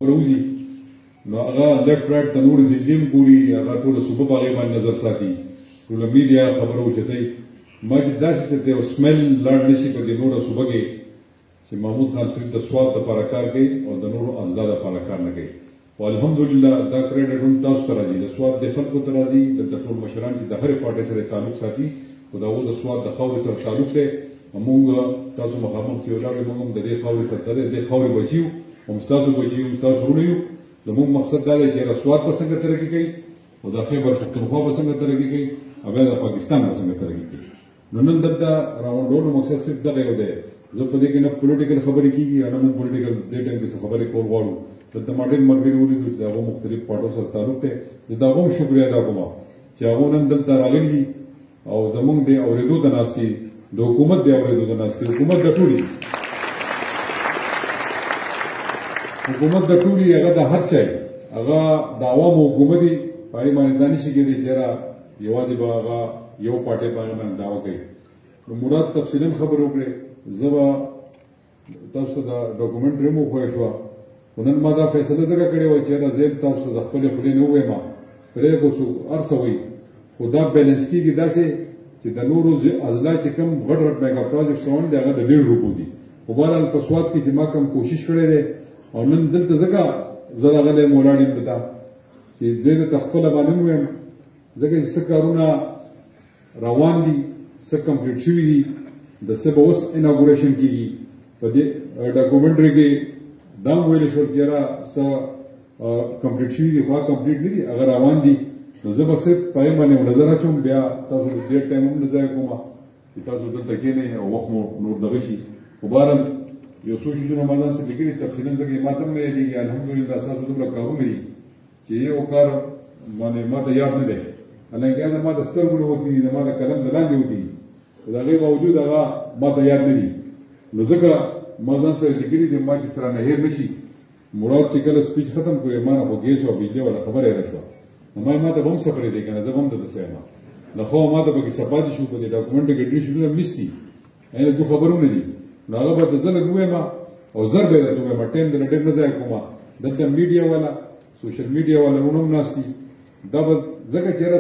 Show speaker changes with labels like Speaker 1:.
Speaker 1: روزي نو هغه لیفټ رائټ د نور ځینیم ګوري هغه ټول صوبه باغې باندې نظر ساتي ټول میډیا خبرو چتای ما چې داسې چې یو سمیل لاړ نشي په دې نور صوبه کې چې محمود خان صرف د سواد لپاره کار کوي او د نورو ازدا لپاره کار نه کوي او الحمدلله دا کریډټ هم تاسو ته راځي د سواد د خلکو ته راځي د ټول مشران چې د هرې پارټۍ سره تعلق ساتي او دا د سواد د خاورې سره تعلق دی موږ تاسو مخامخ کې ولاړ موږ هم د دې خاورې سره د خاورې بچیو هم ستاسو بچیو هم ستاسو وروڼه یو زموږ مقصد دا دی چې سواد به څنګه ترقي کوي او د خیبر پښتونخوا به څنګه ترقي کوي او بیا د پاکستان به څنګه ترقي کوي نو نن دلته راونډولو مقصد صرف دغه یو دی زه په دې کې نه پولیټیکل خبرې کېږي نه موږ پولیټیکل دې ټایم کې څه خبرې کول غواړو دلته ما ډېر ملګري ولیدل چې د هغو مختلف پارټو سره تعلق دی زه د هغو هم شکریه ادا کوم چې هغو نن دلته راغلي دي او زموږ د اورېدو ته ناست دي د حکومت د اورېدو ته ناست دي حکومت د ټولې حکومت د ټولې هغه د هر چا هغه د عوامو حکومت دی په هغې باندې دا نشي کېدی چې یاره یوازې به هغه یو پارټۍ په هغه باندې دعوه کوي نو مراد تفصیلا خبرې وکړې زه به تاسو ته د ډاکومنټري هم وښویه شوه خو نن ما دا فیصله ځکه کړې وه چې یاره زه تاسو ته د خپلې خولې نه ووایم پرېږدو څوک هر څه وایي خو دا بیلنس کېږي داسې چې د نورو اضلاع چې کوم غټ غټ میګا پروجیکټس روان دي هغه د 1.5 روپو دي خو بهرحال په سواد کې چې ما کوم کوشش کړی دی او نن دلته ځکه زه راغلی یم ولاړ یم دلته چې زه درته خپله باندې هم ووایم ځکه چې څه کارونه روان دي څه کمپلیټ شوي دي د څه به اوس اناګوریشن کېږي په دې ډاکومنټري کې دا هم ویلی شول چې یاره څه کمپلیټ شوي دي خو هغه کمپلیټ نه دي هغه روان دي نو زه به صرف په هغې باندې نظر اچوم بیا تاسو ډېر ټایم هم نه ضایع کوم چې تاسو دلته کښېنئ او وخت مو نور دغه شي خو بهرحال یو څو شیزونه ما ځان سره لیکلي تفصیلا ځکه ما ته هم نه یادېږي الحمدلله ستاسو دومره کارونه دي چې یو کار باندې ما ته یاد نه دی حالانکه هغه ما د سترګو نه وتلي دي ما د قلم د لاندې وتلي دي خو د هغې باوجود هغه ما ته یاد نه دي نو ځکه ما ځان سره لیکلي دي ما چې سره نه هېر نه شي مراد چې کله سپیچ ختم کړو ما نه خو ګیس او بجلۍ والا خبره یې راشوه نو ما ته به هم سفرې دی که نه زه به هم درته څه یم له خوا ما ته پکې څه پاتې شو په دې ډاکومنټ کې ډېر شیزونه مس دي یعنې دوه خبرونه دي نو هغه به زه لږ ووایم او زر به یې درته ووایم ټایم دله ډېر نه ضایع کوم دلته میډیا والا سوشل میډیا والا وروڼه هم ناست دي دا به ځکه چېرې